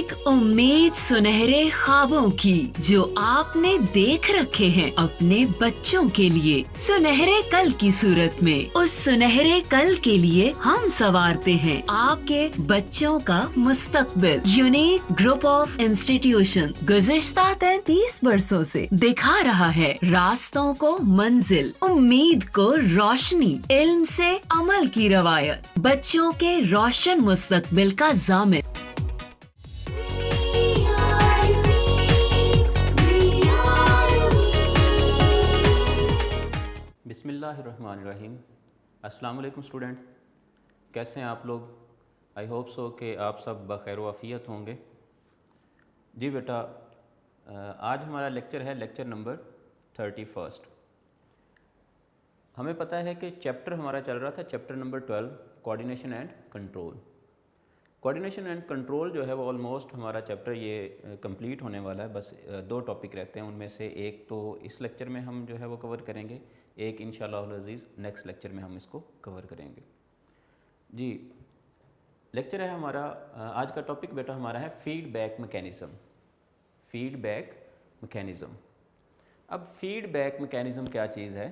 एक उम्मीद सुनहरे ख्वाबों की जो आपने देख रखे हैं अपने बच्चों के लिए, सुनहरे कल की सूरत में। उस सुनहरे कल के लिए हम संवारते हैं आपके बच्चों का मुस्तकबिल। यूनिक ग्रुप ऑफ इंस्टीट्यूशन गुज़िश्ता 33 वर्षों से दिखा रहा है रास्तों को मंजिल, उम्मीद को रोशनी, इल्म से अमल की रवायत, बच्चों के रोशन मुस्तकबिल का जामिन। बिस्मिल्लाहिर्रहमानिर्रहीम। अस्सलाम वालेकुम स्टूडेंट, कैसे हैं आप लोग? आई होप सो कि आप सब बखैर वाफ़ियत होंगे। जी बेटा, आज हमारा लेक्चर है लेक्चर नंबर 31। हमें पता है कि चैप्टर हमारा चल रहा था chapter number 12 coordination and control. Coordination and control जो है वो ऑलमोस्ट हमारा चैप्टर ये कंप्लीट होने वाला है। बस दो टॉपिक रहते हैं, उनमें से एक तो इस लेक्चर में हम जो है वो कवर करेंगे, एक इंशाअल्लाह अज़ीज़ नेक्स्ट लेक्चर में हम इसको कवर करेंगे। जी, लेक्चर है हमारा, आज का टॉपिक बेटा हमारा है फीडबैक मैकेनिज़्म। Feedback mechanism. अब फीडबैक मैकेनिज़्म क्या चीज़ है,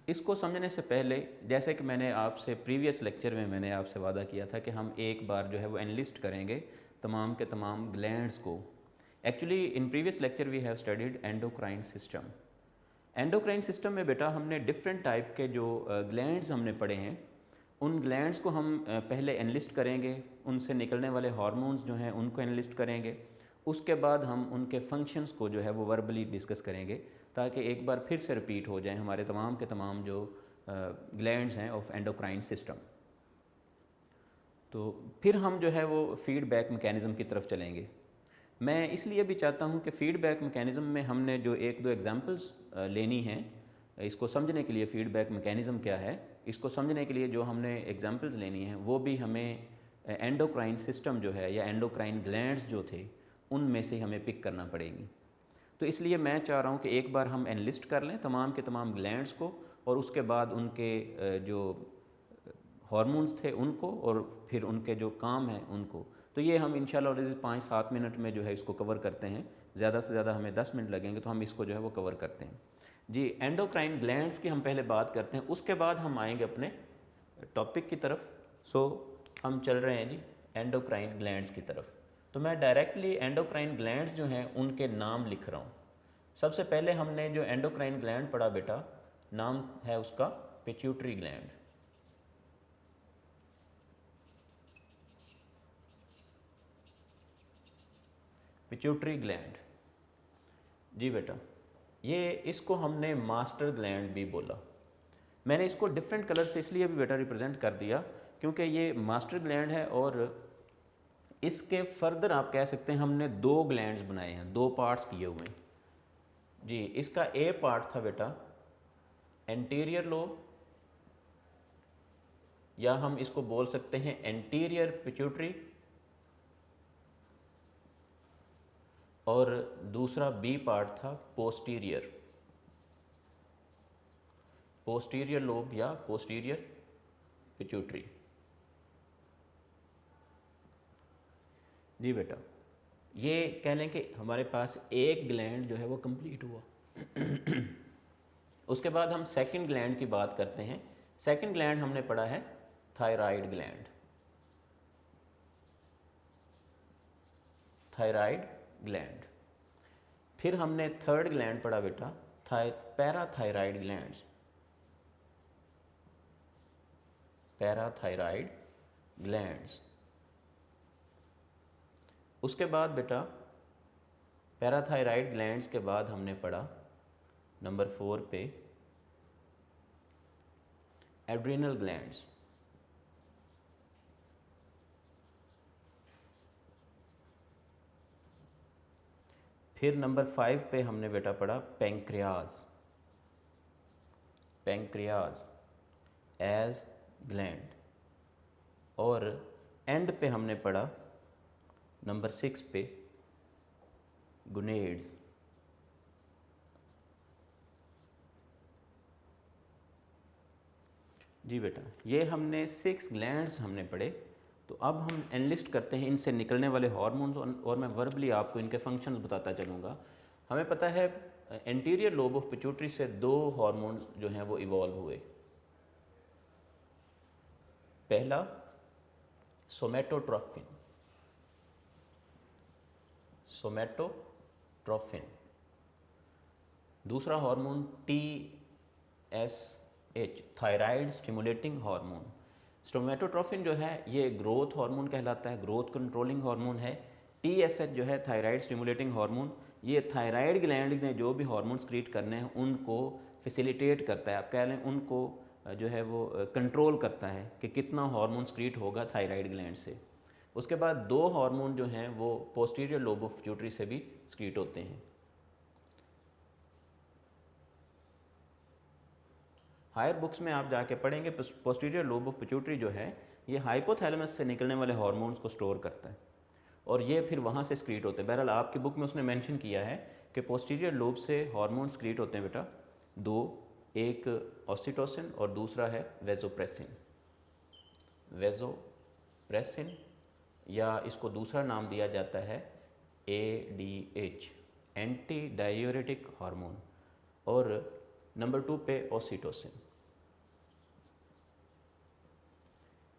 इसको समझने से पहले, जैसे कि मैंने आपसे प्रीवियस लेक्चर में मैंने आपसे वादा किया था कि हम एक बार जो है वो एनलिस्ट करेंगे तमाम के तमाम ग्लैंड्स को। Actually in previous lecture we have studied endocrine system. Endocrine system में बेटा हमने डिफरेंट टाइप के जो ग्लैंड्स हमने पढ़े हैं, उन ग्लैंड्स को हम पहले एनलिस्ट करेंगे, उनसे निकलने वाले हार्मोन्स जो हैं उनको एनलिस्ट करेंगे। उसके बाद हम उनके फंक्शंस को जो है वो वर्बली डिस्कस करेंगे, ताकि एक बार फिर से रिपीट हो जाए हमारे तमाम के तमाम जो ग्लैंड्स हैं ऑफ एंडोक्राइन सिस्टम। तो फिर हम जो है वो फीडबैक मैकेनिज़्म की तरफ चलेंगे। मैं इसलिए भी चाहता हूँ कि फ़ीडबैक मैकेनिज़्म में हमने जो एक दो एग्जांपल्स लेनी हैं, इसको समझने के लिए फ़ीडबैक मैकेनिज़्म क्या है, इसको समझने के लिए जो हमने एग्जांपल्स लेनी हैं वो भी हमें एंडोक्राइन सिस्टम जो है या एंडोक्राइन ग्लैंड्स जो थे उनमें से हमें पिक करना पड़ेगी। तो इसलिए मैं चाह रहा हूँ कि एक बार हम एनलिस्ट कर लें तमाम के तमाम ग्लैंड्स को, और उसके बाद उनके जो हार्मोन्स थे उनको, और फिर उनके जो काम हैं उनको। तो ये हम इंशाल्लाह 5-7 मिनट में जो है इसको कवर करते हैं। ज़्यादा से ज़्यादा हमें 10 मिनट लगेंगे, तो हम इसको जो है वो कवर करते हैं। जी, एंडोक्राइन ग्लैंड्स की हम पहले बात करते हैं, उसके बाद हम आएंगे अपने टॉपिक की तरफ। हम चल रहे हैं जी एंडोक्राइन ग्लैंड्स की तरफ। तो मैं डायरेक्टली एंडोक्राइन ग्लैंड्स जो हैं उनके नाम लिख रहा हूँ। सबसे पहले हमने जो एंडोक्राइन ग्लैंड पढ़ा बेटा, नाम है उसका पिट्यूटरी ग्लैंड। पिट्यूटरी ग्लैंड, जी बेटा, ये इसको हमने मास्टर ग्लैंड भी बोला। मैंने इसको डिफरेंट कलर से इसलिए भी बेटा रिप्रेजेंट कर दिया क्योंकि ये मास्टर ग्लैंड है, और इसके फर्दर आप कह सकते हैं हमने दो ग्लैंड्स बनाए हैं, दो पार्ट्स किए हुए हैं। जी, इसका ए पार्ट था बेटा एंटीरियर लोब, या हम इसको बोल सकते हैं एंटीरियर पिट्यूटरी, और दूसरा बी पार्ट था पोस्टीरियर, पोस्टीरियर लोब या पोस्टीरियर पिट्यूटरी। जी बेटा, ये कह लें कि हमारे पास एक ग्लैंड जो है वो कंप्लीट हुआ। उसके बाद हम सेकंड ग्लैंड की बात करते हैं। सेकंड ग्लैंड हमने पढ़ा है थायराइड ग्लैंड। Thyroid gland. फिर हमने थर्ड ग्लैंड पढ़ा बेटा पैराथायराइड ग्लैंड्स। Parathyroid glands. उसके बाद बेटा पैराथायराइड ग्लैंड्स के बाद हमने पढ़ा नंबर 4 पे एड्रिनल ग्लैंड्स। फिर नंबर 5 पे हमने बेटा पढ़ा पैंक्रियाज। Pancreas as gland. और एंड पे हमने पढ़ा नंबर 6 पे गुनेड्स। जी बेटा, ये हमने 6 ग्लैंड्स हमने पढ़े, तो अब हम एनलिस्ट करते हैं इनसे निकलने वाले हार्मोन्स और मैं वर्बली आपको इनके फंक्शंस बताता चलूँगा। हमें पता है एंटीरियर लोब ऑफ पिट्यूटरी से 2 हार्मोन्स जो हैं वो इवॉल्व हुए। पहला सोमेटोट्रोफिन, दूसरा hormone TSH, thyroid stimulating hormone. Somatotrophin जो है ये ग्रोथ हार्मोन कहलाता है, ग्रोथ कंट्रोलिंग हार्मोन है। TSH जो है थायराइड स्टिमुलेटिंग हार्मोन, ये थायराइड ग्लैंड ने जो भी हार्मोन क्रिएट करने हैं उनको फैसिलिटेट करता है, आप कह लें उनको जो है वो कंट्रोल करता है कि कितना हार्मोन क्रिएट होगा थायराइड ग्लैंड से। उसके बाद 2 हार्मोन जो हैं वो पोस्टीरियर लोब ऑफ पिट्यूटरी से भी क्रिएट होते हैं। हायर बुक्स में आप जाके पढ़ेंगे पोस्टीरियर लोब ऑफ पिट्यूटरी जो है ये हाइपोथैलेमस से निकलने वाले हार्मोन्स को स्टोर करता है और ये फिर वहाँ से क्रिएट होते हैं। बहरहाल आपकी बुक में उसने मेंशन किया है कि पोस्टीरियर लोब से हार्मोन्स क्रिएट होते हैं बेटा 2, एक ऑक्सीटोसिन और दूसरा है वेजोप्रेसिन या इसको दूसरा नाम दिया जाता है ADH, एंटी डायूरेटिक हार्मोन, और नंबर 2 पे ऑक्सीटोसिन।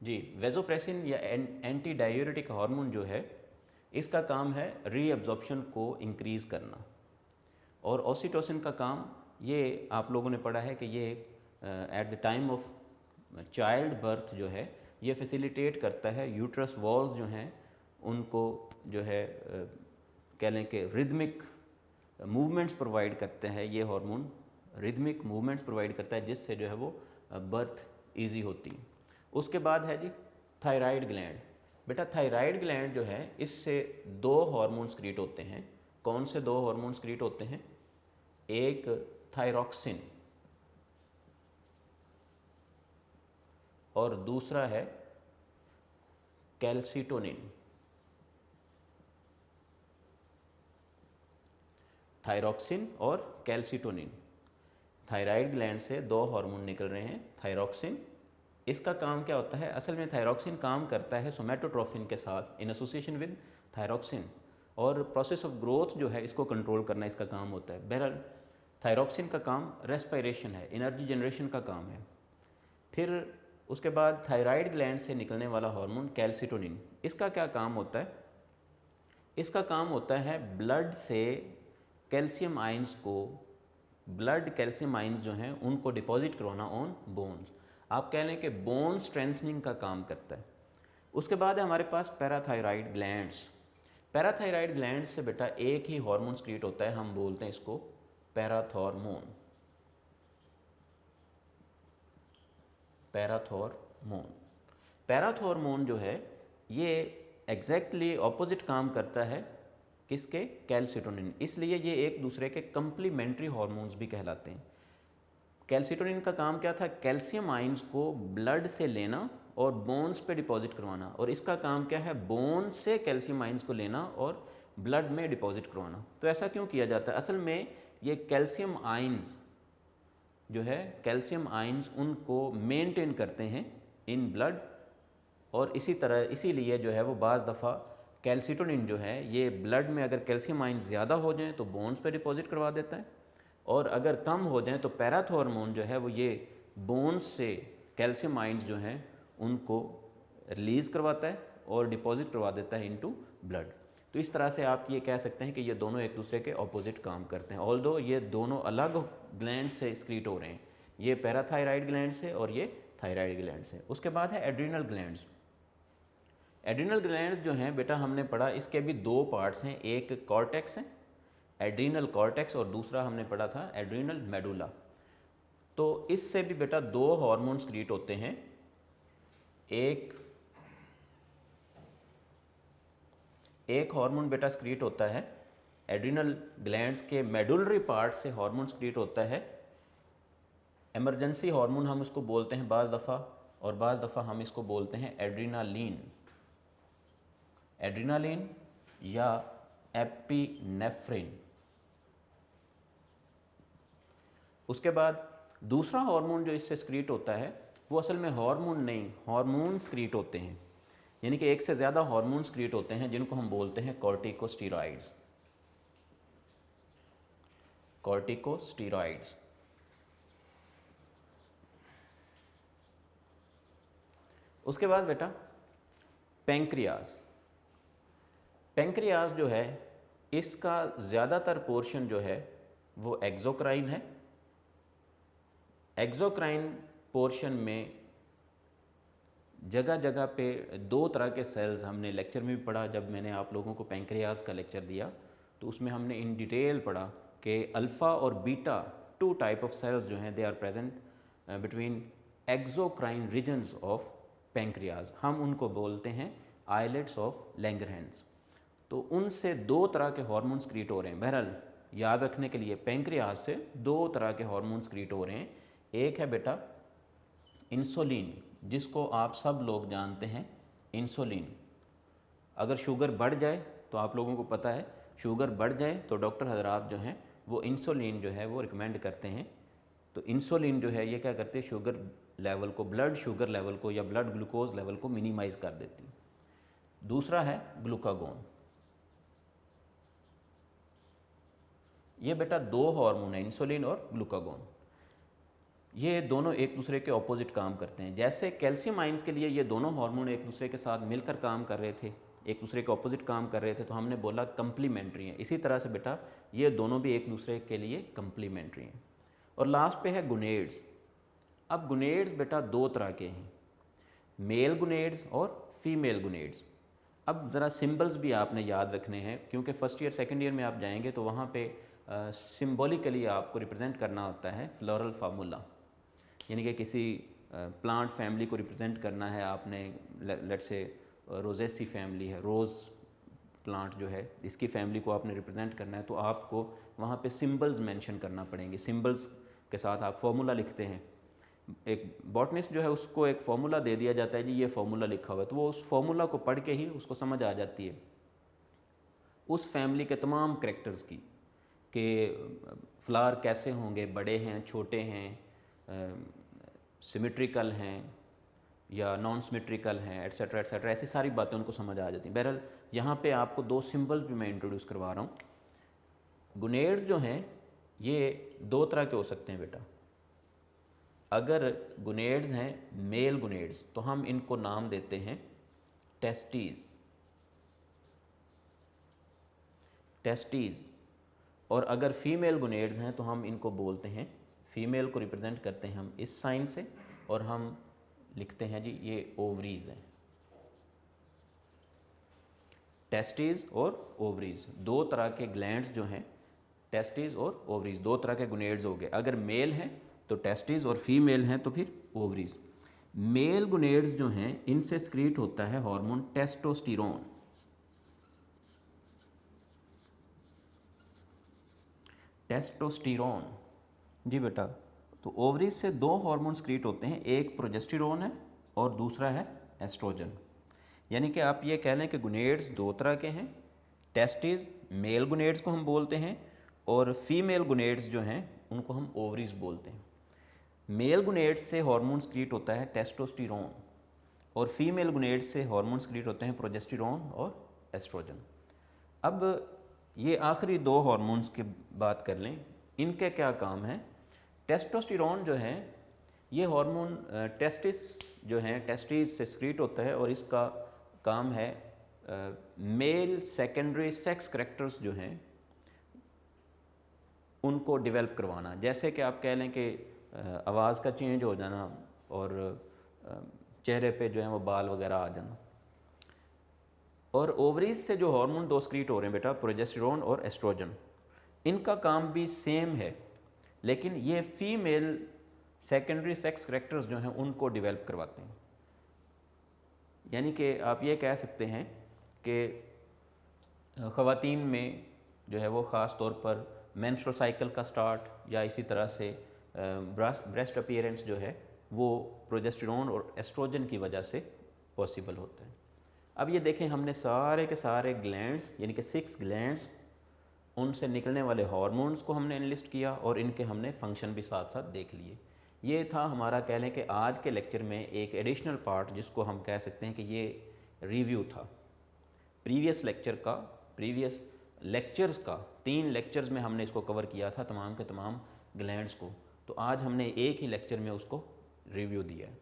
जी, वेजोप्रेसिन या एंटी डायूरेटिक हार्मोन जो है इसका काम है रीअब्जॉर्प्शन को इंक्रीज़ करना, और ऑक्सीटोसिन का काम ये आप लोगों ने पढ़ा है कि ये at the time of child birth जो है ये फैसिलिटेट करता है यूट्रस वॉल्स जो हैं उनको जो है कह लें कि रिदमिक मूवमेंट्स प्रोवाइड करते हैं। ये हार्मोन रिदमिक मूवमेंट्स प्रोवाइड करता है जिससे जो है वो बर्थ इजी होती है। उसके बाद है जी थायराइड ग्लैंड। बेटा थायराइड ग्लैंड जो है इससे 2 हार्मोन्स क्रिएट होते हैं। कौन से 2 हार्मोन्स क्रिएट होते हैं? एक थायरॉक्सिन और दूसरा है कैल्सिटोनिन। थायरॉक्सिन और कैल्सिटोनिन, थायराइड ग्लैंड से 2 हार्मोन निकल रहे हैं। थायरॉक्सिन, इसका काम क्या होता है? असल में थायरॉक्सिन काम करता है सोमेटोट्रोफिन के साथ इन एसोसिएशन विद थायरॉक्सिन, और प्रोसेस ऑफ ग्रोथ जो है इसको कंट्रोल करना इसका काम होता है। बहरहाल थायरॉक्सिन का काम रेस्पिरेशन है, एनर्जी जनरेशन का काम है। फिर उसके बाद थायराइड ग्लैंड से निकलने वाला हार्मोन कैल्सिटोनिन, इसका क्या काम होता है? इसका काम होता है ब्लड से कैल्शियम आइंस को, ब्लड कैल्शियम आइंस जो हैं उनको डिपॉजिट करवाना ऑन बोन्स। आप कह लें कि बोन स्ट्रेंथनिंग का काम करता है। उसके बाद है हमारे पास पैराथायराइड ग्लैंड्स। पैराथायराइड ग्लैंड्स से बेटा एक ही हार्मोन क्रिएट होता है, हम बोलते हैं इसको पैराथॉर्मोन। पैराथॉर्मोन जो है ये एग्जैक्टली ऑपोजिट काम करता है किसके? कैल्सिटोनिन। इसलिए ये एक दूसरे के कंप्लीमेंट्री हार्मोन्स भी कहलाते हैं। कैल्सिटोनिन का काम क्या था? कैल्शियम आइंस को ब्लड से लेना और बोन्स पे डिपॉजिट करवाना, और इसका काम क्या है? बोन से कैल्शियम आइंस को लेना और ब्लड में डिपॉजिट करवाना। तो ऐसा क्यों किया जाता है? असल में ये कैल्शियम आइंस जो है, कैल्शियम आइंस उनको मेंटेन करते हैं इन ब्लड, और इसी तरह इसीलिए जो है वो बाज़ दफ़ा कैल्सिटोनिन जो है ये ब्लड में अगर कैल्शियम आइंस ज़्यादा हो जाएं तो बोन्स पे डिपॉजिट करवा देता है, और अगर कम हो जाएं तो पैराथॉर्मोन जो है वो ये बोन्स से कैल्शियम आइंस जो हैं उनको रिलीज़ करवाता है और डिपॉजिट करवा देता है इनटू ब्लड। तो इस तरह से आप ये कह सकते हैं कि ये दोनों एक दूसरे के ऑपोजिट काम करते हैं, ऑल्दो ये दोनों अलग ग्लैंड से एक्सक्रीट हो रहे हैं, ये पैराथायराइड ग्लैंड से और ये थायराइड ग्लैंड से। उसके बाद है एड्रीनल ग्लैंड्स। एड्रीनल ग्लैंड्स जो हैं बेटा हमने पढ़ा इसके भी 2 पार्ट्स हैं, एक कॉर्टेक्स है एड्रीनल कॉर्टेक्स और दूसरा हमने पढ़ा था एड्रीनल मेडुला। तो इससे भी बेटा 2 हार्मोन्स क्रिएट होते हैं, एक हार्मोन बेटा क्रिएट होता है एड्रीनल ग्लैंड्स के मेडुलरी पार्ट से हार्मोन्स क्रिएट होता है, इमरजेंसी हार्मोन हम उसको बोलते हैं बाज़ दफ़ा, और बाज़ दफ़ा हम इसको बोलते हैं एड्रीनालिन या एपिनेफ्रिन। उसके बाद दूसरा हार्मोन जो इससे क्रिएट होता है वो असल में हार्मोन नहीं, हार्मोन्स क्रिएट होते हैं। यानी कि एक से ज़्यादा हार्मोन्स क्रिएट होते हैं जिनको हम बोलते हैं कॉर्टिकोस्टेरॉइड्स। कॉर्टिकोस्टेरॉइड्स। उसके बाद बेटा पैंक्रियाज। पैंक्रियाज जो है इसका ज़्यादातर पोर्शन जो है वो एक्सोक्राइन है। एक्सोक्राइन पोर्शन में जगह जगह पे दो तरह के सेल्स हमने लेक्चर में भी पढ़ा। जब मैंने आप लोगों को पैंक्रियाज का लेक्चर दिया तो उसमें हमने इन डिटेल पढ़ा कि अल्फ़ा और beta two type of cells जो हैं they are present between exocrine regions of pancreas. हम उनको बोलते हैं आइलेट्स ऑफ लैंगरहैंस। तो उनसे दो तरह के हार्मोन्स क्रिएट हो रहे हैं। बहरहाल याद रखने के लिए पैंक्रियाज से दो तरह के हार्मोन्स क्रिएट हो रहे हैं। एक है बेटा इंसुलिन, जिसको आप सब लोग जानते हैं इंसुलिन। अगर शुगर बढ़ जाए तो आप लोगों को पता है शुगर बढ़ जाए तो डॉक्टर हजरात जो हैं वो इंसुलिन जो है वो रिकमेंड करते हैं। तो इंसुलिन जो है ये क्या करते हैं, शुगर लेवल को, ब्लड शुगर लेवल को या ब्लड ग्लूकोज लेवल को मिनिमाइज कर देती है। दूसरा है ग्लूकागोन। ये बेटा दो हार्मोन है, इंसुलिन और ग्लूकागोन। ये दोनों एक दूसरे के ऑपोजिट काम करते हैं। जैसे कैल्शियम आयंस के लिए ये दोनों हार्मोन एक दूसरे के साथ मिलकर काम कर रहे थे, एक दूसरे के ऑपोजिट काम कर रहे थे, तो हमने बोला कंप्लीमेंट्री हैं। इसी तरह से बेटा ये दोनों भी एक दूसरे के लिए कंप्लीमेंट्री हैं। और लास्ट पे है गुनेड्स। अब गुनेड्स बेटा दो तरह के हैं, मेल गुनेड्स और फीमेल गुनेड्स। अब ज़रा सिंबल्स भी आपने याद रखने हैं, क्योंकि फर्स्ट ईयर सेकंड ईयर में आप जाएंगे तो वहाँ पे सिम्बॉलिकली आपको रिप्रेजेंट करना होता है फ्लोरल फार्मूला। यानी कि किसी प्लांट फैमिली को रिप्रेजेंट करना है आपने, लेट्स से रोजेसी फैमिली है, रोज़ प्लांट जो है इसकी फैमिली को आपने रिप्रेजेंट करना है, तो आपको वहाँ पे सिंबल्स मेंशन करना पड़ेंगे। सिंबल्स के साथ आप फॉर्मूला लिखते हैं। एक बॉटनिस्ट जो है उसको एक फार्मूला दे दिया जाता है, जी ये फार्मूला लिखा हुआ है, तो वो उस फार्मूला को पढ़ के ही उसको समझ आ जाती है उस फैमिली के तमाम करैक्टर्स की, कि फ्लावर कैसे होंगे, बड़े हैं, छोटे हैं, सिमेट्रिकल हैं या नॉन सिमेट्रिकल हैं, एट्सेट्रा एट्सेट्रा, ऐसी सारी बातें उनको समझ आ जाती हैं। बहरहाल यहाँ पे आपको दो सिंबल्स भी मैं इंट्रोड्यूस करवा रहा हूँ। गुनेड्स जो हैं ये दो तरह के हो सकते हैं बेटा। अगर गुनेड्स हैं मेल गुनेड्स तो हम इनको नाम देते हैं टेस्टीज, टेस्टीज। और अगर फीमेल गुनेड्स हैं तो हम इनको बोलते हैं, फीमेल को रिप्रेजेंट करते हैं हम इस साइन से, और हम लिखते हैं जी ये ओवरीज हैं। टेस्टीज और ओवरीज दो तरह के ग्लैंड्स जो हैं, टेस्टीज और ओवरीज दो तरह के गुनेड्स हो गए। अगर मेल हैं तो टेस्टीज और फीमेल हैं तो फिर ओवरीज। मेल गुनेड्स जो हैं इनसे स्क्रीट होता है हार्मोन टेस्टोस्टेरोन। टेस्टोस्टेरोन जी बेटा। तो ओवरीज से दो हार्मोन स्क्रीट होते हैं, एक प्रोजेस्टेरोन है और दूसरा है एस्ट्रोजन। यानी कि आप ये कह लें कि गुनेड्स दो तरह के हैं। टेस्टीज मेल गुनेड्स को हम बोलते हैं और फीमेल गुनेड्स जो हैं उनको हम ओवरीज बोलते हैं। मेल गुनेड्स से हार्मोन स्क्रीट होता है टेस्टोस्टेरोन और फीमेल गुनेड्स से हार्मोन स्क्रीट होते हैं प्रोजेस्टेरोन और एस्ट्रोजन। अब ये आखिरी दो हार्मोन्स की बात कर लें, इनके क्या काम है। टेस्टोस्टेरोन जो है ये हार्मोन टेस्टिस जो है टेस्टिस से स्क्रीट होता है और इसका काम है मेल सेकेंडरी सेक्स करैक्टर्स जो हैं उनको डेवलप करवाना। जैसे कि आप कह लें कि आवाज़ का चेंज हो जाना और चेहरे पे जो है वो बाल वगैरह आ जाना। और ओवरीज से जो हार्मोन दो स्क्रीट हो रहे हैं बेटा, प्रोजेस्टेरोन और एस्ट्रोजन, इनका काम भी सेम है, लेकिन ये फीमेल सेकेंडरी सेक्स करैक्टर्स जो हैं उनको डेवलप करवाते हैं। यानी कि आप ये कह सकते हैं कि ख़वातीन में जो है वो ख़ास तौर पर मेंस्ट्रुअल साइकिल का स्टार्ट या इसी तरह से ब्रेस्ट अपीयरेंस जो है वो प्रोजेस्टेरोन और एस्ट्रोजन की वजह से पॉसिबल होता है। अब ये देखें, हमने सारे के सारे ग्लैंड्स यानी कि 6 ग्लैंड्स, उनसे निकलने वाले हार्मोन्स को हमने एनलिस्ट किया और इनके हमने फंक्शन भी साथ साथ देख लिए। ये था हमारा, कह लें कि आज के लेक्चर में एक एडिशनल पार्ट जिसको हम कह सकते हैं कि ये रिव्यू था प्रीवियस लेक्चर्स का। 3 लेक्चर्स में हमने इसको कवर किया था, तमाम के तमाम ग्लैंड्स को। तो आज हमने एक ही लेक्चर में उसको रिव्यू दिया है।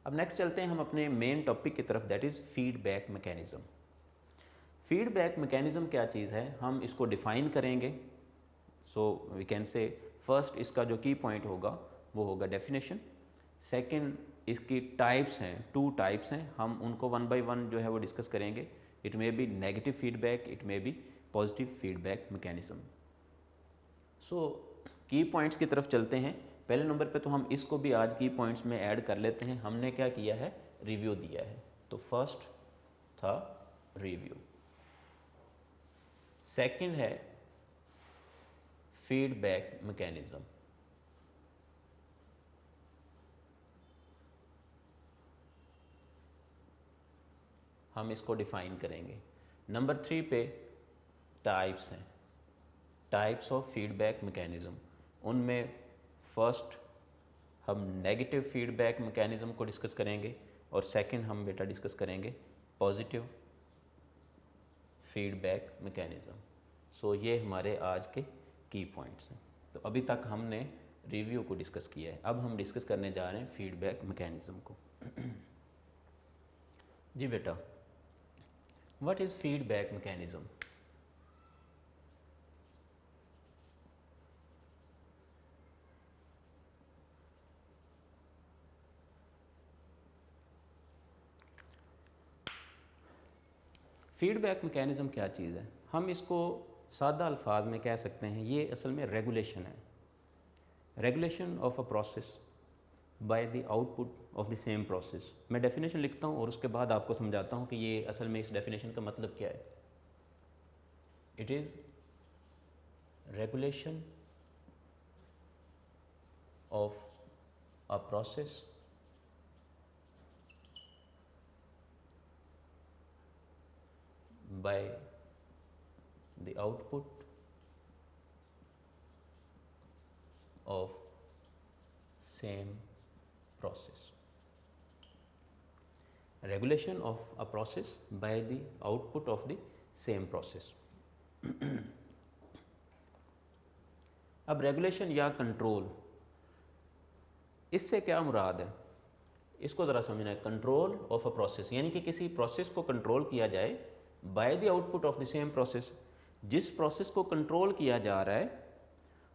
अब नेक्स्ट चलते हैं हम अपने मेन टॉपिक की तरफ, that is feedback mechanism. Feedback mechanism क्या चीज़ है, हम इसको डिफ़ाइन करेंगे। So we can say first इसका जो की पॉइंट होगा वो होगा डेफिनेशन। सेकंड इसकी टाइप्स हैं, 2 टाइप्स हैं, हम उनको 1 बाय 1 जो है वो डिस्कस करेंगे। It may be negative feedback, it may be positive feedback mechanism. So key points की तरफ चलते हैं। पहले नंबर पे तो हम इसको भी आज की पॉइंट्स में ऐड कर लेते हैं। हमने क्या किया है, रिव्यू दिया है। तो फर्स्ट था रिव्यू, सेकंड है फीडबैक मैकेनिज्म, हम इसको डिफाइन करेंगे। नंबर 3 पे टाइप्स हैं, टाइप्स ऑफ फीडबैक मैकेनिज्म। उनमें फर्स्ट हम नेगेटिव फीडबैक मैकेनिज्म को डिस्कस करेंगे और सेकंड हम बेटा डिस्कस करेंगे पॉजिटिव फीडबैक मैकेनिज्म। सो ये हमारे आज के की पॉइंट्स हैं। तो अभी तक हमने रिव्यू को डिस्कस किया है, अब हम डिस्कस करने जा रहे हैं फीडबैक मैकेनिज्म को। जी बेटा, what is feedback mechanism? Feedback mechanism क्या चीज़ है? हम इसको सादा अल्फाज में कह सकते हैं, ये असल में रेगुलेशन है, regulation of a process by the output of the same process. मैं डेफिनेशन लिखता हूँ और उसके बाद आपको समझाता हूँ कि ये असल में इस डेफिनेशन का मतलब क्या है। It is regulation of a process by the output of same process. Regulation of a process by the output of the same process. अब रेगुलेशन या कंट्रोल, इससे क्या मुराद है, इसको ज़रा समझना है। कंट्रोल ऑफ अ प्रोसेस यानी कि किसी प्रोसेस को कंट्रोल किया जाए bye the output of the same process. जिस प्रोसेस को कंट्रोल किया जा रहा है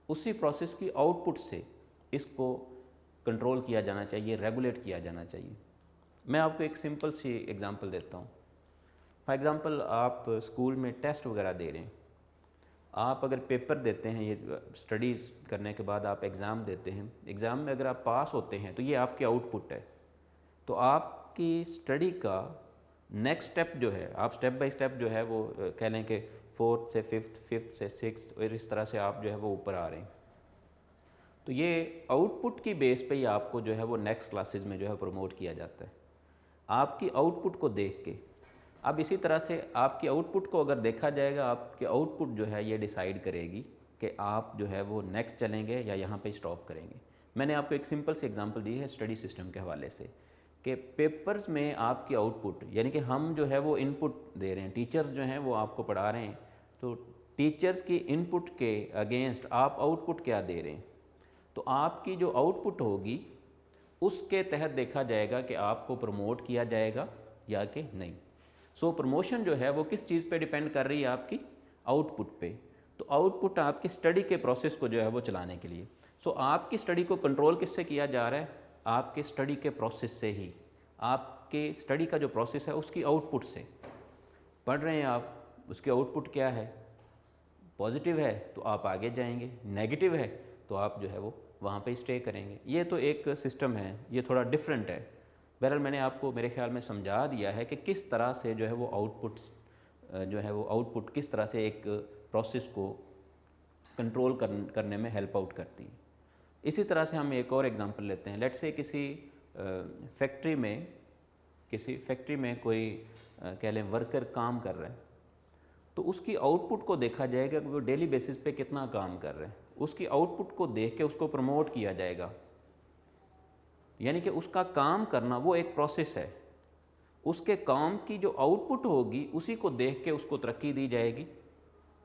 उसी प्रोसेस की आउटपुट से इसको कंट्रोल किया जाना चाहिए, रेगुलेट किया जाना चाहिए। मैं आपको एक सिंपल सी एग्जांपल देता हूँ। फॉर एग्जांपल, आप स्कूल में टेस्ट वगैरह दे रहे हैं, आप अगर पेपर देते हैं, ये स्टडीज़ करने के बाद आप एग्ज़ाम देते हैं, एग्ज़ाम में अगर आप पास होते हैं तो ये आपकी आउटपुट है। तो आपकी स्टडी का नेक्स्ट स्टेप जो है, आप स्टेप बाय स्टेप जो है वो कह लें कि 4th से 5th, 5th से 6th, और इस तरह से आप जो है वो ऊपर आ रहे हैं। तो ये आउटपुट की बेस पे ही आपको जो है वो नेक्स्ट क्लासेस में जो है प्रमोट किया जाता है, आपकी आउटपुट को देख के। अब इसी तरह से आपकी आउटपुट को अगर देखा जाएगा, आपकी आउटपुट जो है ये डिसाइड करेगी कि आप जो है वो नेक्स्ट चलेंगे या यहाँ पे स्टॉप करेंगे। मैंने आपको एक सिंपल सी एग्जांपल दी है स्टडी सिस्टम के हवाले से कि पेपर्स में आपकी आउटपुट यानी कि हम जो है वो इनपुट दे रहे हैं, टीचर्स जो हैं वो आपको पढ़ा रहे हैं, तो टीचर्स की इनपुट के अगेंस्ट आप आउटपुट क्या दे रहे हैं। तो आपकी जो आउटपुट होगी उसके तहत देखा जाएगा कि आपको प्रमोट किया जाएगा या कि नहीं। सो प्रमोशन जो है वो किस चीज़ पे डिपेंड कर रही है, आपकी आउटपुट पे। तो आउटपुट आपकी स्टडी के प्रोसेस को जो है वो चलाने के लिए। सो आपकी स्टडी को कंट्रोल किससे किया जा रहा है, आपके स्टडी के प्रोसेस से ही, आपके स्टडी का जो प्रोसेस है उसकी आउटपुट से। पढ़ रहे हैं आप, उसकी आउटपुट क्या है, पॉजिटिव है तो आप आगे जाएंगे, नेगेटिव है तो आप जो है वो वहाँ पे स्टे करेंगे। ये तो एक सिस्टम है, ये थोड़ा डिफरेंट है। बहरहाल मैंने आपको मेरे ख्याल में समझा दिया है कि किस तरह से जो है वो आउटपुट जो है वो आउटपुट किस तरह से एक प्रोसेस को कंट्रोल करने में हेल्प आउट करती है। इसी तरह से हम एक और एग्जांपल लेते हैं। लेट्स से किसी फैक्ट्री में कोई कह लें वर्कर काम कर रहा है, तो उसकी आउटपुट को देखा जाएगा कि वो डेली बेसिस पे कितना काम कर रहा है। उसकी आउटपुट को देख के उसको प्रमोट किया जाएगा, यानी कि उसका काम करना वो एक प्रोसेस है। उसके काम की जो आउटपुट होगी उसी को देख के उसको तरक्की दी जाएगी,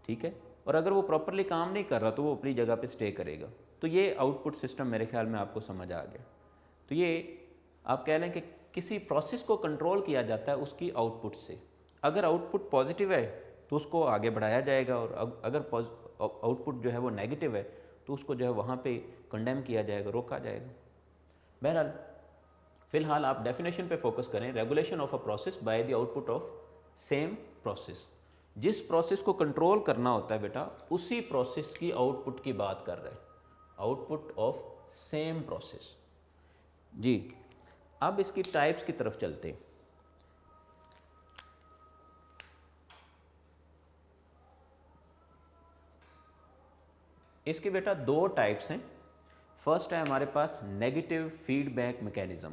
ठीक है। और अगर वो प्रॉपरली काम नहीं कर रहा तो वो अपनी जगह पे स्टे करेगा। तो ये आउटपुट सिस्टम मेरे ख्याल में आपको समझ आ गया। तो ये आप कह लें कि किसी प्रोसेस को कंट्रोल किया जाता है उसकी आउटपुट से। अगर आउटपुट पॉजिटिव है तो उसको आगे बढ़ाया जाएगा, और अगर आउटपुट जो है वो नेगेटिव है तो उसको जो है वहाँ पे कंडेम किया जाएगा, रोका जाएगा। बहरहाल फ़िलहाल आप डेफिनेशन पे फोकस करें। Regulation of a process by the output of same process. जिस प्रोसेस को कंट्रोल करना होता है बेटा, उसी प्रोसेस की आउटपुट की बात कर रहे हैं, आउटपुट ऑफ सेम प्रोसेस। जी, अब इसकी टाइप्स की तरफ चलते हैं। इसकी बेटा दो टाइप्स हैं। फर्स्ट है हमारे पास negative feedback mechanism.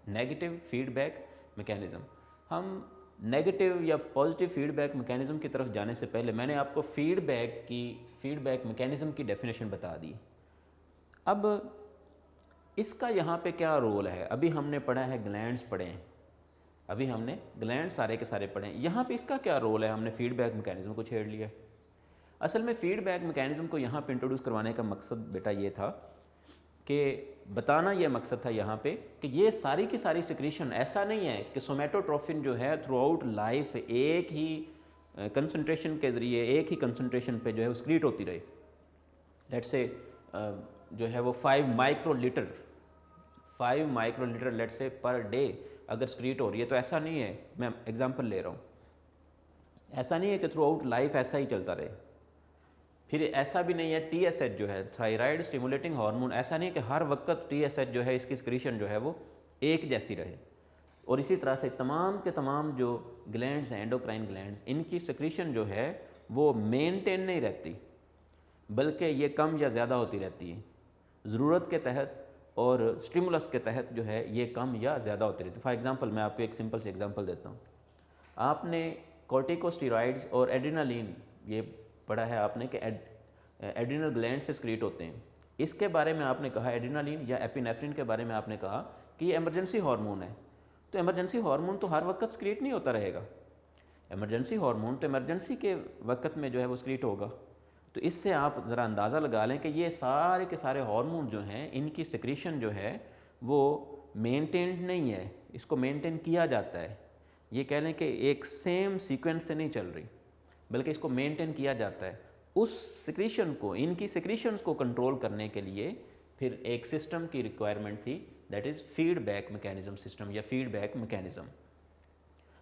Negative feedback mechanism, हम नेगेटिव या पॉजिटिव फीडबैक मैकेनिज्म की तरफ जाने से पहले मैंने आपको फीडबैक मैकेनिज्म की डेफिनेशन बता दी। अब इसका यहाँ पे क्या रोल है? अभी हमने पढ़ा है ग्लैंड्स पढ़े हैं, अभी हमने ग्लैंड सारे के सारे पढ़े हैं। यहाँ पे इसका क्या रोल है? हमने फीडबैक मैकेनिज्म को छेड़ लिया। असल में फीडबैक मैकेनिज्म को यहाँ पे इंट्रोड्यूस करवाने का मकसद बेटा ये था कि बताना ये मकसद था यहाँ पे कि ये सारी की सारी सिक्रीशन, ऐसा नहीं है कि सोमेटोट्रोफिन जो है थ्रू आउट लाइफ एक ही कंसंट्रेशन के ज़रिए, एक ही कंसंट्रेशन पे जो है वो स्क्रीट होती रहे। लेट्स से जो है वो 5 microlitre let's say per day अगर स्क्रीट हो रही है, तो ऐसा नहीं है, मैं एग्जांपल ले रहा हूँ, ऐसा नहीं है कि थ्रू आउट लाइफ ऐसा ही चलता रहे। फिर ऐसा भी नहीं है TSH जो है थायराइड स्टिमुलेटिंग हार्मोन, ऐसा नहीं है कि हर वक्त TSH जो है इसकी सिक्रीशन जो है वो एक जैसी रहे। और इसी तरह से तमाम के तमाम जो ग्लैंड्स हैं, एंडोक्राइन ग्लैंड्स, इनकी सिक्रीशन जो है वो मेंटेन नहीं रहती, बल्कि ये कम या ज़्यादा होती रहती है। ज़रूरत के तहत और स्टिमुलस के तहत जो है ये कम या ज़्यादा होती रहती है। फॉर एग्ज़ाम्पल मैं आपको एक सिंपल से एग्जांपल देता हूँ। आपने कॉर्टिकोस्टेरॉइड्स और एड्रेनालिन ये पढ़ा है आपने कि एड्रिनल ग्लैंड से स्क्रीट होते हैं। इसके बारे में आपने कहा, एड्रेनालिन या एपिनेफ्रिन के बारे में आपने कहा कि ये इमरजेंसी हार्मोन है। तो इमरजेंसी हार्मोन तो हर वक्त स्क्रीट नहीं होता रहेगा। इमरजेंसी हार्मोन तो इमरजेंसी के वक्त में जो है वो स्क्रीट होगा। तो इससे आप ज़रा अंदाज़ा लगा लें कि ये सारे के सारे हार्मोन जो हैं, इनकी सिक्रीशन जो है वो मेंटेन्ड नहीं है, इसको मेंटेन किया जाता है। ये कह लें कि एक सेम सीक्वेंस से नहीं चल रही, बल्कि इसको मेंटेन किया जाता है। उस सिक्रीशन को, इनकी सिक्रीशंस को कंट्रोल करने के लिए फिर एक सिस्टम की रिक्वायरमेंट थी, that is feedback mechanism system या फीडबैक मैकेनिज्म।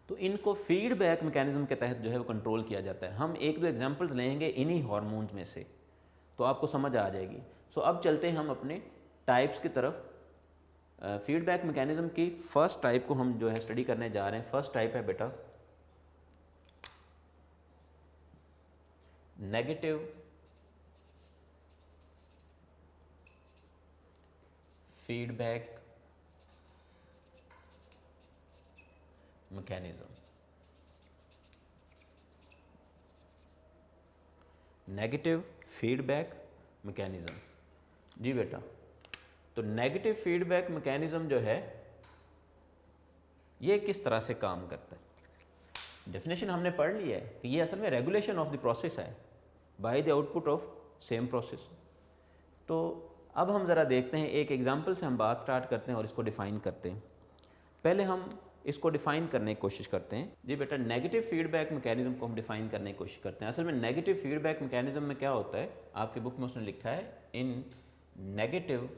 तो इनको फीडबैक मैकेनिज्म के तहत जो है वो कंट्रोल किया जाता है। हम एक दो एग्जांपल्स लेंगे इन्हीं हार्मोन्स में से, तो आपको समझ आ जाएगी। सो अब चलते हैं हम अपने टाइप्स की तरफ। फीडबैक मैकेनिज्म की फर्स्ट टाइप को हम जो है स्टडी करने जा रहे हैं। फर्स्ट टाइप है बेटा negative feedback mechanism. Negative feedback mechanism, जी बेटा। तो नेगेटिव फीडबैक मैकेनिज्म जो है ये किस तरह से काम करता है? डेफिनेशन हमने पढ़ ली है कि ये असल में रेगुलेशन ऑफ द प्रोसेस है bye the output of same process. तो अब हम ज़रा देखते हैं, एक एग्जांपल से हम बात स्टार्ट करते हैं और इसको डिफ़ाइन करते हैं। पहले हम इसको डिफ़ाइन करने की कोशिश करते हैं। जी बेटा, नेगेटिव फीडबैक मैकेनिज्म को हम डिफ़ाइन करने की कोशिश करते हैं। असल में नेगेटिव फीडबैक मैकेनिज्म में क्या होता है, आपकी बुक में उसने लिखा है, इन नेगेटिव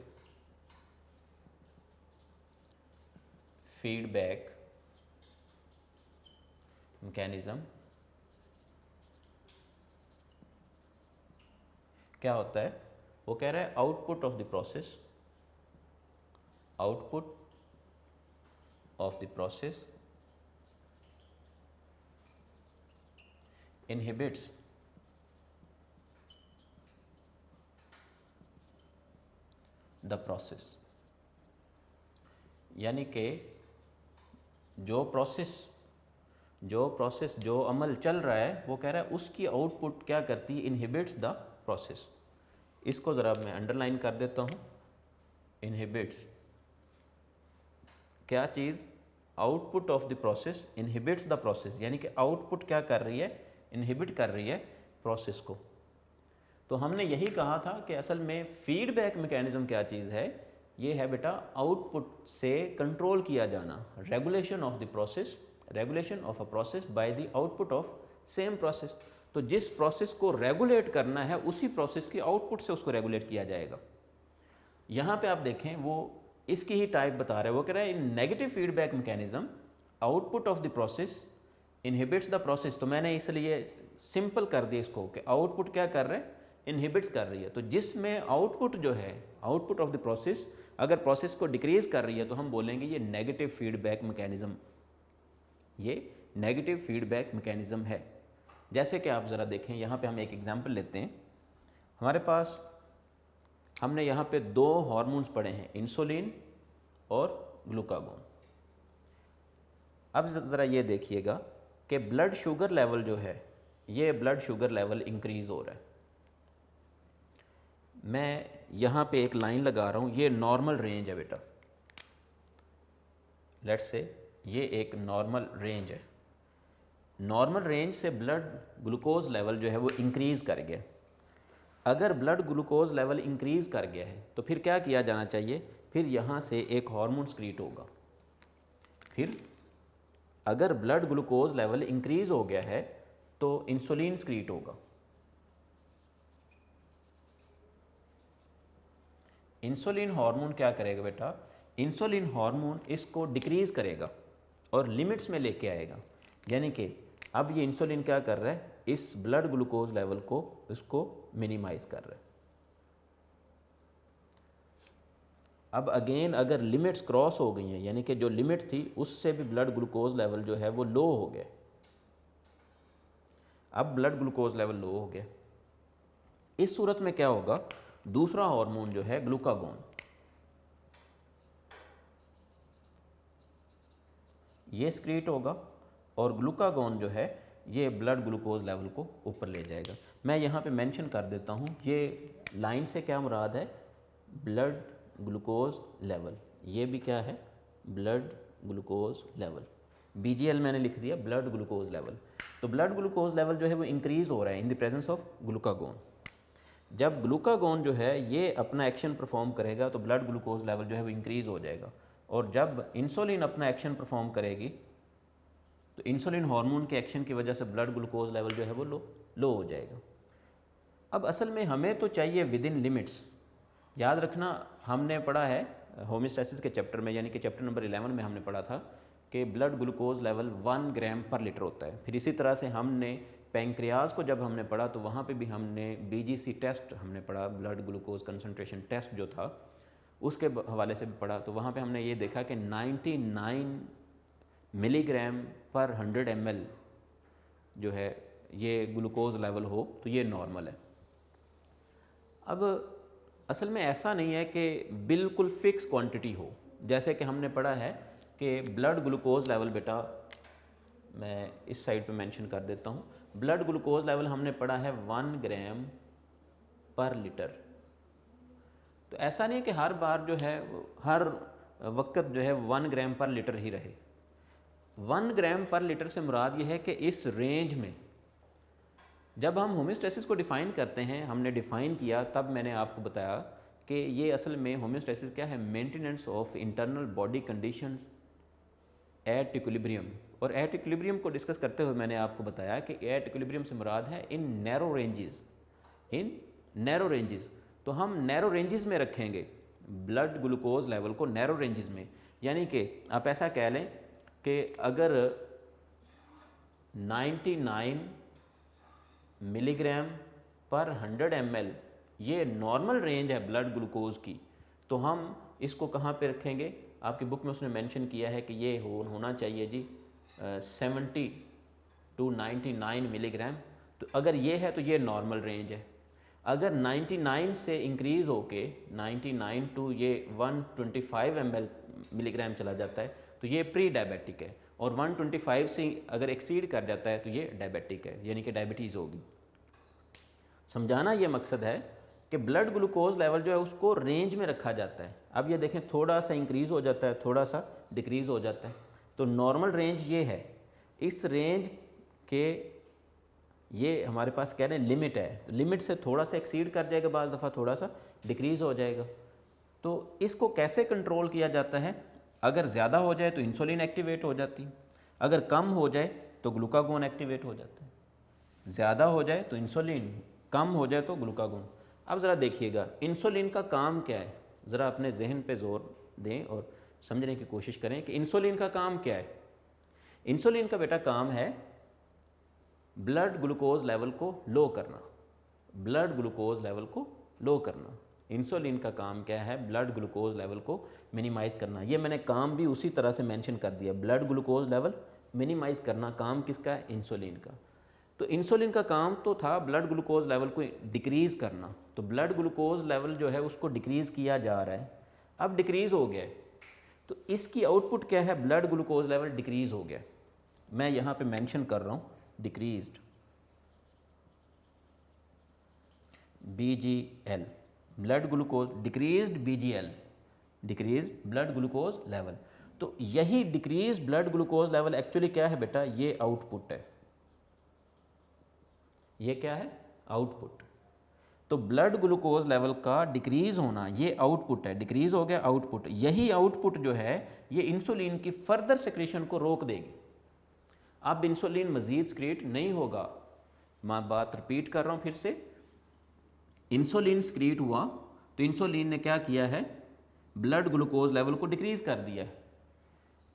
फीडबैक मैकेनिज्म क्या होता है? वो कह रहा है output of the process, output of the process inhibits the process। यानी कि जो अमल चल रहा है वो कह रहा है उसकी आउटपुट क्या करती है, इनहिबिट्स द प्रोसेस। इसको ज़रा मैं अंडरलाइन कर देता हूँ। इनहिबिट्स क्या चीज़? Output of the process inhibits the process, यानी कि आउटपुट क्या कर रही है, इनहिबिट कर रही है प्रोसेस को। तो हमने यही कहा था कि असल में फीडबैक मैकेनिज्म क्या चीज़ है, ये है बेटा आउटपुट से कंट्रोल किया जाना, regulation of the process, regulation of a process by the output of same process. तो जिस प्रोसेस को रेगुलेट करना है उसी प्रोसेस की आउटपुट से उसको रेगुलेट किया जाएगा। यहाँ पे आप देखें वो इसकी ही टाइप बता रहा है, वो कह रहा है in negative feedback mechanism output of the process inhibits the process. तो मैंने इसलिए सिंपल कर दिया इसको कि आउटपुट क्या कर रहा है, इनहिबिट्स कर रही है। तो जिसमें आउटपुट जो है, आउटपुट ऑफ द प्रोसेस अगर प्रोसेस को डिक्रीज कर रही है तो हम बोलेंगे ये नेगेटिव फीडबैक मैकेनिज्म, ये नेगेटिव फीडबैक मैकेनिज्म है। जैसे कि आप ज़रा देखें, यहाँ पे हम एक एग्जांपल लेते हैं। हमारे पास हमने यहाँ पे दो हार्मोन्स पढ़े हैं, इंसुलिन और ग्लूकागोन। अब ज़रा ये देखिएगा कि ब्लड शुगर लेवल जो है, ये ब्लड शुगर लेवल इंक्रीज़ हो रहा है। मैं यहाँ पे एक लाइन लगा रहा हूँ, ये नॉर्मल रेंज है बेटा, लेट्स से ये एक नॉर्मल रेंज है। नॉर्मल रेंज से ब्लड ग्लूकोज लेवल जो है वो इंक्रीज़ कर गया। अगर ब्लड ग्लूकोज लेवल इंक्रीज़ कर गया है तो फिर क्या किया जाना चाहिए, फिर यहाँ से एक हार्मोन स्क्रीट होगा। फिर अगर ब्लड ग्लूकोज लेवल इंक्रीज़ हो गया है तो इंसुलिन स्क्रीट होगा। इंसुलिन हार्मोन क्या करेगा बेटा, इंसुलिन हार्मोन इसको डिक्रीज़ करेगा और लिमिट्स में लेके आएगा। यानी कि अब ये इंसुलिन क्या कर रहा है, इस ब्लड ग्लूकोज लेवल को इसको मिनिमाइज कर रहा है। अब अगेन अगर लिमिट्स क्रॉस हो गई हैं, यानी कि जो लिमिट थी उससे भी ब्लड ग्लूकोज लेवल जो है वो लो हो गया। अब ब्लड ग्लूकोज लेवल लो हो गया। इस सूरत में क्या होगा, दूसरा हार्मोन जो है ग्लूकागोन, ये स्क्रीट होगा और ग्लूकागोन जो है ये ब्लड ग्लूकोज लेवल को ऊपर ले जाएगा। मैं यहाँ पे मेंशन कर देता हूँ, ये लाइन से क्या मुराद है, ब्लड ग्लूकोज लेवल, ये भी क्या है, ब्लड ग्लूकोज लेवल। BGL मैंने लिख दिया, ब्लड ग्लूकोज लेवल। तो ब्लड ग्लूकोज लेवल जो है वो इंक्रीज़ हो रहा है in the presence of glucagon. जब ग्लूकागोन जो है ये अपना एक्शन परफॉर्म करेगा तो ब्लड ग्लूकोज लेवल जो है वो इंक्रीज़ हो जाएगा। और जब इंसुलिन अपना एक्शन परफॉर्म करेगी तो इंसुलिन हार्मोन के एक्शन की वजह से ब्लड ग्लूकोज लेवल जो है वो लो हो जाएगा। अब असल में हमें तो चाहिए विद इन लिमिट्स। याद रखना, हमने पढ़ा है होमियोस्टैसिस के चैप्टर में, यानी कि चैप्टर नंबर 11 में हमने पढ़ा था कि ब्लड ग्लूकोज लेवल 1 ग्राम पर लीटर होता है। फिर इसी तरह से हमने पैंक्रियाज को जब हमने पढ़ा तो वहाँ पे भी हमने BGC टेस्ट हमने पढ़ा, ब्लड ग्लूकोज कंसंट्रेशन टेस्ट जो था उसके हवाले से भी पढ़ा। तो वहाँ पे हमने ये देखा कि 99 मिलीग्राम पर 100 ml जो है ये ग्लूकोज लेवल हो तो ये नॉर्मल है। अब असल में ऐसा नहीं है कि बिल्कुल फिक्स क्वांटिटी हो। जैसे कि हमने पढ़ा है कि ब्लड ग्लूकोज लेवल, बेटा मैं इस साइड पे मेंशन कर देता हूँ, ब्लड ग्लूकोज लेवल हमने पढ़ा है 1 ग्राम पर लीटर। तो ऐसा नहीं है कि हर बार जो है हर वक्त जो है 1 ग्राम पर लीटर ही रहे। 1 ग्राम पर लीटर से मुराद ये है कि इस रेंज में जब हम होमियोस्टैसिस को डिफ़ाइन करते हैं, हमने डिफ़ाइन किया तब मैंने आपको बताया कि ये असल में होमियोस्टैसिस क्या है, maintenance of internal body conditions at equilibrium. और एट इक्विलिब्रियम को डिस्कस करते हुए मैंने आपको बताया कि एट इक्विलिब्रियम से मुराद है इन नैरो रेंजेस, इन नैरो रेंजेस। तो हम नैरो रेंजेस में रखेंगे ब्लड ग्लूकोज लेवल को, नैरो रेंजेस में। यानी कि आप ऐसा कह लें कि अगर 99 मिलीग्राम पर 100 ml ये नॉर्मल रेंज है ब्लड ग्लूकोज की, तो हम इसको कहाँ पे रखेंगे, आपकी बुक में उसने मेंशन किया है कि ये होना चाहिए जी 70 to 99 मिलीग्राम। तो अगर ये है तो ये नॉर्मल रेंज है। अगर 99 से इंक्रीज़ होके 99 टू ये 125 मिलीग्राम चला जाता है तो ये प्री डायबिटिक है। और 125 से अगर एक्सीड कर जाता है तो ये डायबिटिक है, यानी कि डायबिटीज़ होगी। समझाना ये मकसद है कि ब्लड ग्लूकोज लेवल जो है उसको रेंज में रखा जाता है। अब ये देखें, थोड़ा सा इंक्रीज़ हो जाता है, थोड़ा सा डिक्रीज़ हो जाता है। तो नॉर्मल रेंज ये है, इस रेंज के ये हमारे पास कह रहे हैं लिमिट है, लिमिट से थोड़ा सा एक्सीड कर जाएगा, बाज़ दफ़ा थोड़ा सा डिक्रीज़ हो जाएगा। तो इसको कैसे कंट्रोल किया जाता है? अगर ज़्यादा हो जाए तो इंसुलिन एक्टिवेट हो जाती है, अगर कम हो जाए तो ग्लूकागोन एक्टिवेट हो जाता है। ज़्यादा हो जाए तो इंसुलिन, कम हो जाए तो ग्लूकागोन। अब ज़रा देखिएगा इंसुलिन का काम क्या है, ज़रा अपने जहन पे ज़ोर दें और समझने की कोशिश करें कि इंसुलिन का काम क्या है। इंसुलिन का बेटा काम है ब्लड ग्लूकोज लेवल को लो करना, ब्लड ग्लूकोज लेवल को लो करना। इंसुलिन का काम क्या है? ब्लड ग्लूकोज लेवल को मिनिमाइज़ करना। ये मैंने काम भी उसी तरह से मेंशन कर दिया, ब्लड ग्लूकोज लेवल मिनिमाइज़ करना काम किसका है? इंसुलिन का। तो इंसुलिन का काम तो था ब्लड ग्लूकोज लेवल को डिक्रीज़ करना, तो ब्लड ग्लूकोज लेवल जो है उसको डिक्रीज़ किया जा रहा है, अब डिक्रीज़ हो गया है, तो इसकी आउटपुट क्या है? ब्लड ग्लूकोज लेवल डिक्रीज़ हो गया। मैं यहाँ पे मेंशन कर रहा हूँ decreased, BGL, blood glucose decreased BGL, decreased blood glucose level. तो यही decrease blood glucose level actually क्या है बेटा? ये आउटपुट है, ये क्या है? आउटपुट। तो ब्लड ग्लूकोज लेवल का डिक्रीज होना ये आउटपुट है, डिक्रीज हो गया आउटपुट। यही आउटपुट जो है ये इंसुलिन की फर्दर सिक्रीशन को रोक देगी। अब इंसुलिन मज़ीद सिक्रीट नहीं होगा। मैं बात रिपीट कर रहा हूँ फिर से, इंसुलिन सिक्रीट हुआ तो इंसुलिन ने क्या किया है? ब्लड ग्लूकोज लेवल को डिक्रीज़ कर दिया है,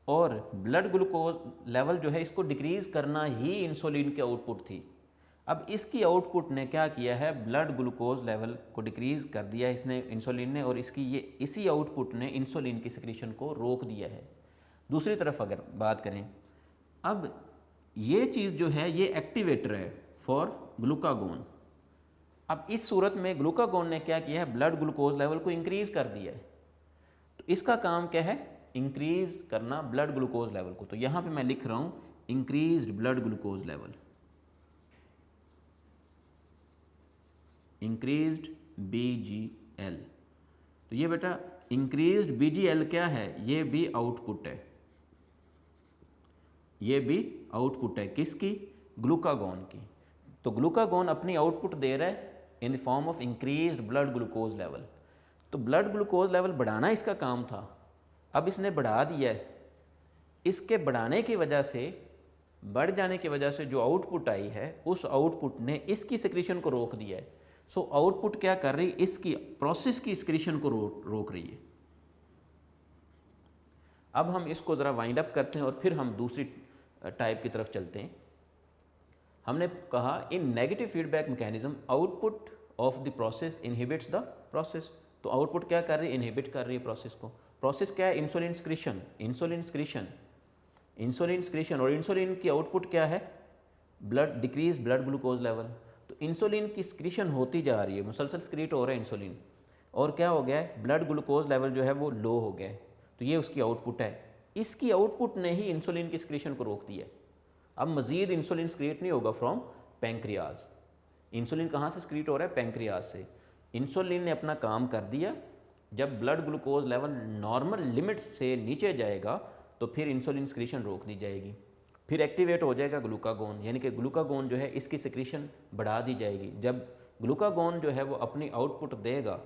और ब्लड ग्लूकोज लेवल जो है इसको डिक्रीज़ करना ही इंसुलिन की आउटपुट थी। अब इसकी आउटपुट ने क्या किया है? ब्लड ग्लूकोज लेवल को डिक्रीज़ कर दिया इसने, इंसुलिन ने, और इसी आउटपुट ने इंसुलिन की सिक्रीशन को रोक दिया है। दूसरी तरफ अगर बात करें, अब ये चीज़ जो है ये एक्टिवेटर है फॉर ग्लूकागोन। अब इस सूरत में ग्लूकागोन ने क्या किया है? ब्लड ग्लूकोज लेवल को इंक्रीज़ कर दिया है। तो इसका काम क्या है? इंक्रीज़ करना ब्लड ग्लूकोज लेवल को। तो यहाँ पे मैं लिख रहा हूँ increased blood glucose level, increased BGL। तो ये बेटा इंक्रीज्ड BGL क्या है? ये भी आउटपुट है, ये भी आउटपुट है किसकी? ग्लूकागोन की। तो ग्लूकागोन अपनी आउटपुट दे रहा है in the form of increased blood glucose level. तो ब्लड ग्लूकोज लेवल बढ़ाना इसका काम था, अब इसने बढ़ा दिया है। इसके बढ़ाने की वजह से, बढ़ जाने की वजह से जो आउटपुट आई है उस आउटपुट ने इसकी सिक्रीशन को रोक दिया है। सो आउटपुट क्या कर रही? इसकी प्रोसेस की सिक्रीशन को रोक रही है। अब हम इसको ज़रा वाइंड अप करते हैं और फिर हम दूसरी टाइप की तरफ चलते हैं। हमने कहा in negative feedback mechanism output of the process inhibits the process. तो आउटपुट क्या कर रही है? इनहिबिट कर रही है प्रोसेस को। प्रोसेस क्या है? Insulin secretion, insulin secretion, insulin secretion. और इंसुलिन की आउटपुट क्या है? Blood decrease blood glucose level. तो इंसुलिन की सिक्रीशन होती जा रही है, मुसलसल सिक्रीट हो रहा है इंसुलिन, और क्या हो गया है? ब्लड ग्लूकोज लेवल जो है वो लो हो गया है। तो ये उसकी आउटपुट है। इसकी आउटपुट ने ही इंसुलिन की सिक्रीशन को रोक दिया है। अब मज़ीद इंसुलिन सिक्रीट नहीं होगा फ्रॉम पैंक्रियाज। इंसुलिन कहाँ से सिक्रीट हो रहा है? पैंक्रियाज से। इंसुलिन ने अपना काम कर दिया। जब blood glucose level normal limit से नीचे जाएगा तो फिर इंसुलिन सिक्रीशन रोक दी जाएगी, फिर एक्टिवेट हो जाएगा ग्लूकागोन, यानी कि ग्लूकागोन जो है इसकी सिक्रीशन बढ़ा दी जाएगी। जब ग्लूकागोन जो है वो अपनी आउटपुट देगा,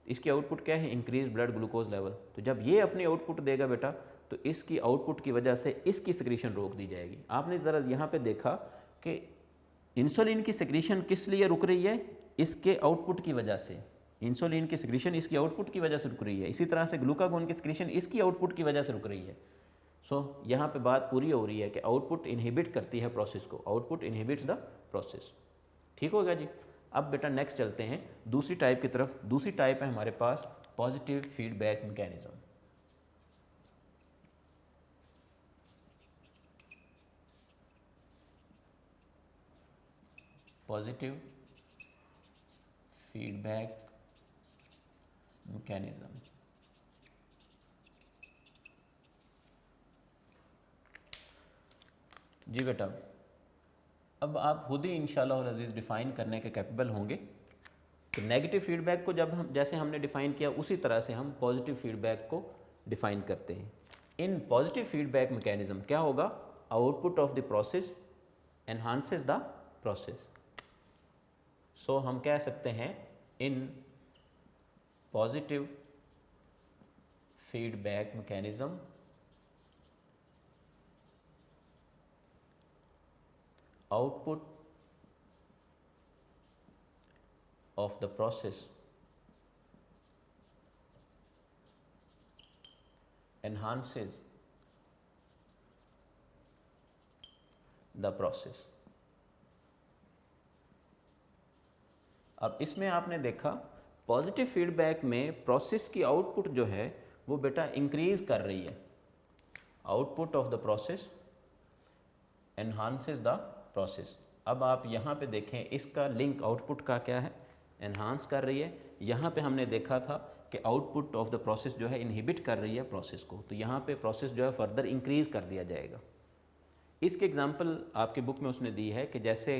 इसकी आउटपुट क्या है? Increase blood glucose level. तो जब ये अपनी आउटपुट देगा बेटा, तो इसकी आउटपुट की वजह से इसकी सिक्रीशन रोक दी जाएगी। आपने ज़रा यहाँ पे देखा कि इंसुलिन की सिक्रीशन किस लिए रुक रही है? इसके आउटपुट की वजह से। इंसुलिन की सिक्रीशन इसकी आउटपुट की वजह से रुक रही है। इसी तरह से ग्लूकागोन की सिक्रीशन इसकी आउटपुट की वजह से रुक रही है। सो यहाँ पे बात पूरी हो रही है कि आउटपुट इनहिबिट करती है प्रोसेस को, आउटपुट इनहिबिट्स द प्रोसेस। ठीक होगा जी। अब बेटा नेक्स्ट चलते हैं दूसरी टाइप की तरफ। दूसरी टाइप है हमारे पास positive feedback mechanism. Positive feedback mechanism. जी बेटा, अब आप खुद ही इंशाअल्लाह अज़ीज़ डिफ़ाइन करने के कैपेबल होंगे। तो नेगेटिव फीडबैक को जब हम जैसे हमने डिफ़ाइन किया उसी तरह से हम पॉजिटिव फीडबैक को डिफ़ाइन करते हैं। इन पॉजिटिव फीडबैक मैकेनिज्म क्या होगा, output of the process enhances the process. So हम कह सकते हैं in positive feedback mechanism output of the process enhances the process। अब इसमें आपने देखा पॉजिटिव फीडबैक में प्रोसेस की आउटपुट जो है वो बेटा इंक्रीज कर रही है। Output of the process enhances the process. अब आप यहाँ पे देखें इसका लिंक आउटपुट का क्या है, एनहांस कर रही है। यहाँ पे हमने देखा था कि आउटपुट ऑफ द प्रोसेस जो है इनहिबिट कर रही है प्रोसेस को, तो यहाँ पे प्रोसेस जो है फर्दर इंक्रीज़ कर दिया जाएगा। इसके एग्जांपल आपके बुक में उसने दी है कि जैसे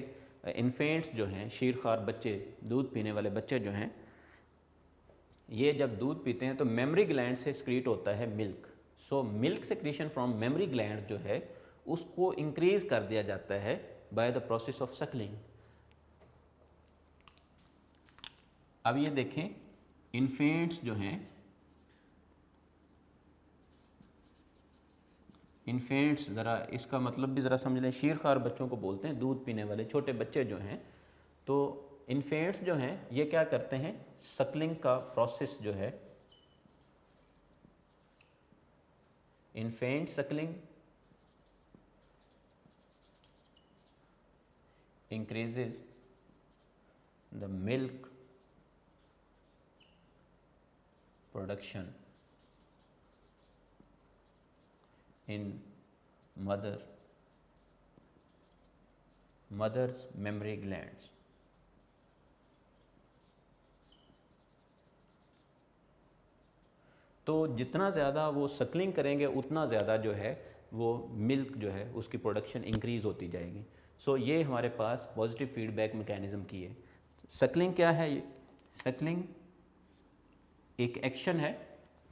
इन्फेंट्स जो हैं, शीरखार बच्चे, दूध पीने वाले बच्चे जो हैं, ये जब दूध पीते हैं तो मेमरी ग्लैंड से एक्सक्रीट होता है milk. So milk secretion from mammary gland जो है उसको इंक्रीज़ कर दिया जाता है by the process of Suckling. अब ये देखें इन्फेंट्स जो हैं, इन्फेंट्स ज़रा इसका मतलब भी ज़रा समझ लें, शीरखार बच्चों को बोलते हैं, दूध पीने वाले छोटे बच्चे जो हैं। तो इन्फेंट्स जो हैं ये क्या करते हैं, सकलिंग का प्रोसेस जो है, infant Suckling increases the milk production in mother's mammary glands। तो जितना ज़्यादा वो सकलिंग करेंगे उतना ज़्यादा जो है वो मिल्क जो है उसकी प्रोडक्शन इंक्रीज़ होती जाएगी। सो ये हमारे पास पॉजिटिव फीडबैक मैकेनिज्म की है। सकलिंग क्या है, सकलिंग एक एक्शन है,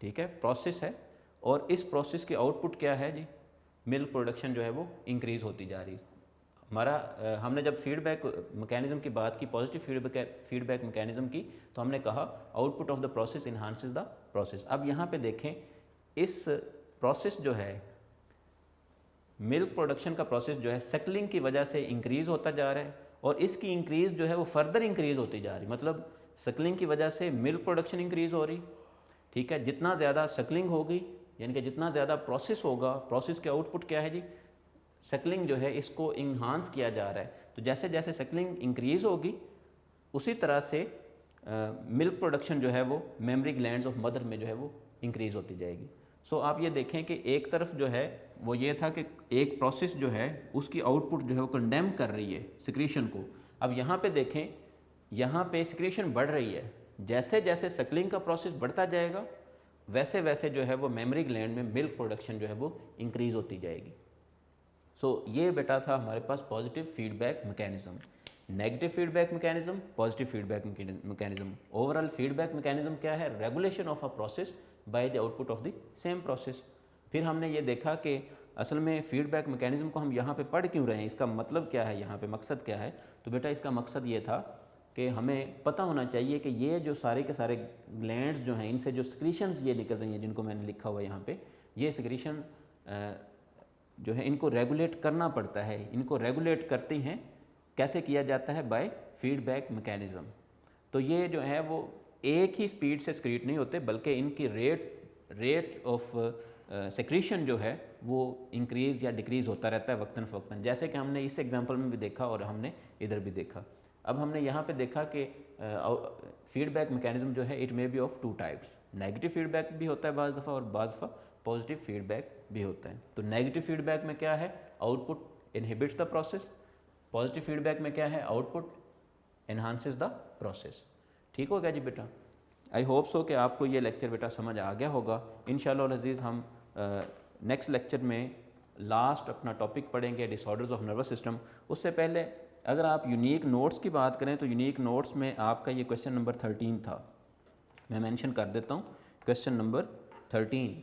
ठीक है, प्रोसेस है, और इस प्रोसेस की आउटपुट क्या है जी, मिल्क प्रोडक्शन जो है वो इंक्रीज़ होती जा रही है। हमारा हमने जब फीडबैक मैकेनिज्म की बात की, पॉजिटिव फीडबैक मैकेनिज्म की, तो हमने कहा output of the process enhances the process. अब यहाँ पे देखें इस प्रोसेस जो है, मिल्क प्रोडक्शन का प्रोसेस जो है सकलिंग की वजह से इंक्रीज़ होता जा रहा है, और इसकी इंक्रीज़ जो है वो फर्दर इंक्रीज़ होती जा रही, मतलब सकलिंग की वजह से मिल्क प्रोडक्शन इंक्रीज़ हो रही, ठीक है। जितना ज़्यादा सकलिंग होगी यानी कि जितना ज़्यादा प्रोसेस होगा, प्रोसेस के आउटपुट क्या है जी, सकलिंग जो है इसको इन्हांस किया जा रहा है। तो जैसे जैसे सकलिंग इंक्रीज़ होगी उसी तरह से मिल्क प्रोडक्शन जो है वो मेमरी ग्लैंड्स ऑफ मदर में जो है वो इंक्रीज़ होती जाएगी। सो आप ये देखें कि एक तरफ जो है वो ये था कि एक प्रोसेस जो है उसकी आउटपुट जो है वो कंडेम कर रही है सिक्रीशन को। अब यहाँ पे देखें, यहाँ पे सिक्रीशन बढ़ रही है, जैसे जैसे सकलिंग का प्रोसेस बढ़ता जाएगा वैसे वैसे जो है वो मेमरी ग्लैंड में मिल्क प्रोडक्शन जो है वो इंक्रीज़ होती जाएगी। सो ये बेटा था हमारे पास positive feedback mechanism. Negative feedback mechanism, positive feedback mechanism. Overall feedback mechanism क्या है, regulation of a process by the output of the same process. फिर हमने ये देखा कि असल में फीडबैक मैकेनिज्म को हम यहाँ पे पढ़ क्यों रहे हैं, इसका मतलब क्या है, यहाँ पे मकसद क्या है। तो बेटा इसका मकसद ये था कि हमें पता होना चाहिए कि ये जो सारे के सारे ग्लैंड्स जो हैं इनसे जो सिक्रीशंस ये निकल रही हैं जिनको मैंने लिखा हुआ है यहाँ पे, ये सिक्रीशन जो है इनको रेगुलेट करना पड़ता है। इनको रेगुलेट करती हैं, कैसे किया जाता है, बाय फीडबैक मैकेनिज्म। तो ये जो है वो एक ही स्पीड से सिक्रीट नहीं होते बल्कि इनकी रेट ऑफ सेक्रीशन जो है वो इंक्रीज़ या डिक्रीज़ होता रहता है वक्तन फ़वक्तन, जैसे कि हमने इस एग्जांपल में भी देखा और हमने इधर भी देखा। अब हमने यहाँ पे देखा कि फीडबैक मैकेनिज्म जो है it may B of two types, negative feedback भी होता है बाज़ दफ़ा और बाज़ दफ़ा पॉजिटिव फीडबैक भी होता है। तो नेगेटिव फीडबैक में क्या है, output inhibits the process. Positive feedback में क्या है, आउटपुट एनहांसेस द प्रोसेस। ठीक हो गया जी बेटा। आई होप सो कि आपको ये लेक्चर बेटा समझ आ गया होगा। इंशाअल्लाह अज़ीज़ हम नेक्स्ट लेक्चर में लास्ट अपना टॉपिक पढ़ेंगे डिसऑर्डर्स ऑफ नर्वस सिस्टम। उससे पहले अगर आप यूनिक नोट्स की बात करें तो यूनिक नोट्स में आपका ये क्वेश्चन नंबर 13 था, मैं मेंशन कर देता हूँ। क्वेश्चन नंबर 13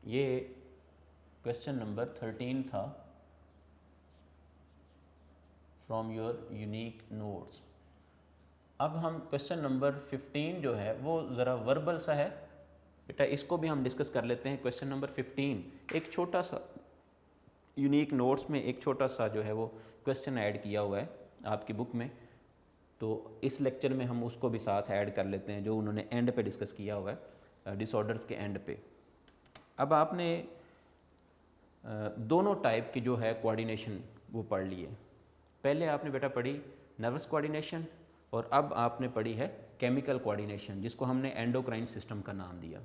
ये क्वेश्चन नंबर 13 था फ्रॉम योर यूनिक नोट्स। अब हम क्वेश्चन नंबर 15 जो है वो ज़रा वर्बल सा है बेटा, इसको भी हम डिस्कस कर लेते हैं। क्वेश्चन नंबर 15 एक छोटा सा यूनिक नोट्स में एक छोटा सा जो है वो क्वेश्चन ऐड किया हुआ है आपकी बुक में, तो इस लेक्चर में हम उसको भी साथ ऐड कर लेते हैं जो उन्होंने एंड पे डिस्कस किया हुआ है, डिसऑर्डर्स के एंड पे। अब आपने दोनों टाइप की जो है कोऑर्डिनेशन वो पढ़ ली है। पहले आपने बेटा पढ़ी नर्वस कोऑर्डिनेशन और अब आपने पढ़ी है केमिकल कोऑर्डिनेशन, जिसको हमने एंडोक्राइन सिस्टम का नाम दिया।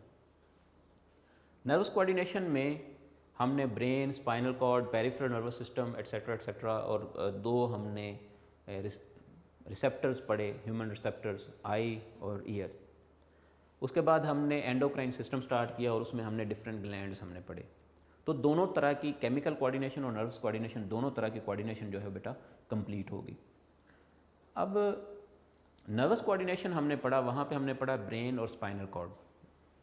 नर्वस कोऑर्डिनेशन में हमने brain, spinal cord, peripheral nervous system etcetera और दो हमने रिसेप्टर्स पढ़े, ह्यूमन रिसेप्टर्स, आई और ईयर। उसके बाद हमने एंडोक्राइन सिस्टम स्टार्ट किया और उसमें हमने डिफरेंट ग्लैंड्स हमने पढ़े। तो दोनों तरह की केमिकल कोऑर्डिनेशन और नर्वस कोऑर्डिनेशन, दोनों तरह की कोऑर्डिनेशन जो है बेटा कंप्लीट होगी। अब नर्वस कोऑर्डिनेशन हमने पढ़ा, वहाँ पे हमने पढ़ा ब्रेन और स्पाइनल कॉर्ड।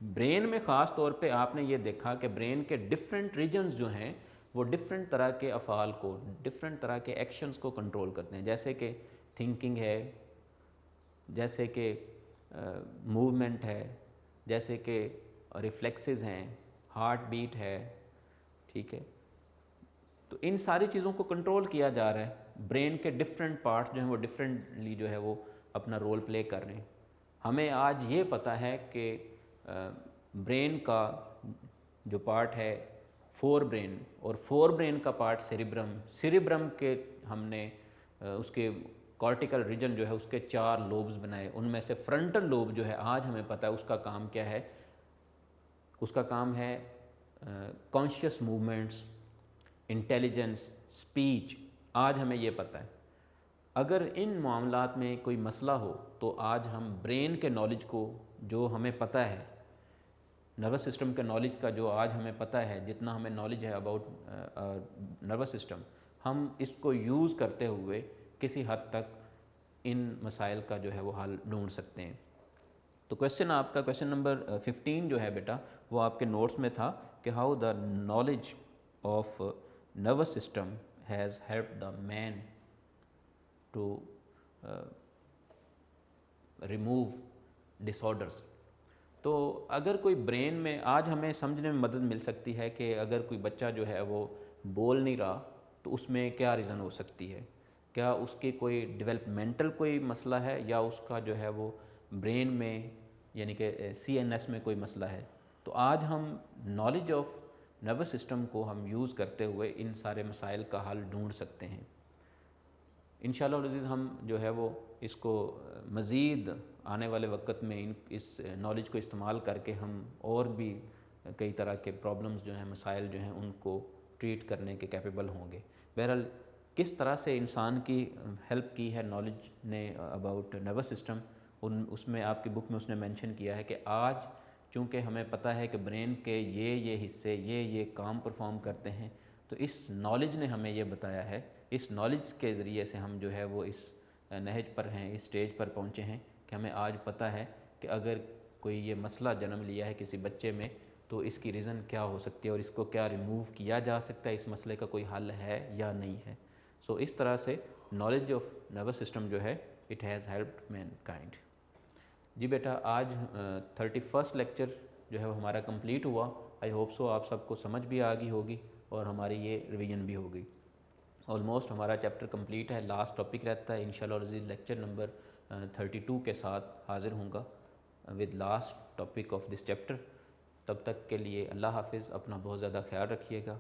ब्रेन में ख़ास तौर पे आपने ये देखा कि ब्रेन के डिफरेंट रीजन्स जो हैं वो डिफरेंट तरह के अफ़ाल को, डिफरेंट तरह के एक्शंस को कंट्रोल करते हैं, जैसे कि थिंकिंग है, जैसे कि मूवमेंट है, जैसे कि रिफ्लेक्सेस हैं, हार्ट बीट है, ठीक है। तो इन सारी चीज़ों को कंट्रोल किया जा रहा है। ब्रेन के डिफरेंट पार्ट्स जो हैं वो डिफरेंटली जो है वो अपना रोल प्ले कर रहे हैं। हमें आज ये पता है कि ब्रेन का जो पार्ट है फोर ब्रेन, और फोर ब्रेन का पार्ट सेरिब्रम के हमने उसके कॉर्टिकल रीजन जो है उसके 4 लोब्स बनाए। उनमें से फ्रंटल लोब जो है आज हमें पता है उसका काम क्या है, उसका काम है कॉन्शियस मूवमेंट्स, इंटेलिजेंस, स्पीच। आज हमें ये पता है। अगर इन मामलात में कोई मसला हो तो आज हम ब्रेन के नॉलेज को, जो हमें पता है नर्वस सिस्टम के नॉलेज का, जो आज हमें पता है, जितना हमें नॉलेज है अबाउट नर्वस सिस्टम, हम इसको यूज़ करते हुए किसी हद तक इन मसाइल का जो है वो हल ढूंढ सकते हैं। तो क्वेश्चन आपका क्वेश्चन नंबर 15 जो है बेटा वो आपके नोट्स में था कि how the knowledge of nervous system has helped the man to remove disorders. तो अगर कोई ब्रेन में, आज हमें समझने में मदद मिल सकती है कि अगर कोई बच्चा जो है वो बोल नहीं रहा तो उसमें क्या रीज़न हो सकती है, क्या उसके कोई डेवलपमेंटल कोई मसला है या उसका जो है वो ब्रेन में यानी कि CNS में कोई मसला है। तो आज हम नॉलेज ऑफ नर्वस सिस्टम को हम यूज़ करते हुए इन सारे मसाइल का हल ढूंढ सकते हैं। इंशाअल्लाह अज़ीज़ हम जो है वो इसको मज़ीद आने वाले वक्त में इस नॉलेज को इस्तेमाल करके हम और भी कई तरह के प्रॉब्लम्स जो हैं, मसाइल जो हैं, उनको ट्रीट करने के कैपेबल होंगे। बहरहाल किस तरह से इंसान की हेल्प की है नॉलेज ने अबाउट नर्वस सिस्टम, उसमें आपकी बुक में उसने मेंशन किया है कि आज चूँकि हमें पता है कि ब्रेन के ये हिस्से ये काम परफॉर्म करते हैं, तो इस नॉलेज ने हमें ये बताया है, इस नॉलेज के ज़रिए से हम जो है वो इस नहज पर हैं, इस स्टेज पर पहुँचे हैं कि हमें आज पता है कि अगर कोई ये मसला जन्म लिया है किसी बच्चे में तो इसकी रीज़न क्या हो सकती है और इसको क्या रिमूव किया जा सकता है, इस मसले का कोई हल है या नहीं है। सो इस तरह से नॉलेज ऑफ नर्वस सिस्टम जो है इट हैज़ हेल्प्ड मैनकाइंड। जी बेटा, आज 31st लेक्चर जो है वो हमारा कंप्लीट हुआ। आई होप सो आप सबको समझ भी आ गई होगी और हमारी ये रिवीजन भी हो गई। ऑलमोस्ट हमारा चैप्टर कंप्लीट है, लास्ट टॉपिक रहता है। इंशाल्लाह लेक्चर नंबर 32 के साथ हाज़िर होऊंगा with last topic of this chapter. तब तक के लिए अल्लाह हाफिज़, अपना बहुत ज़्यादा ख्याल रखिएगा।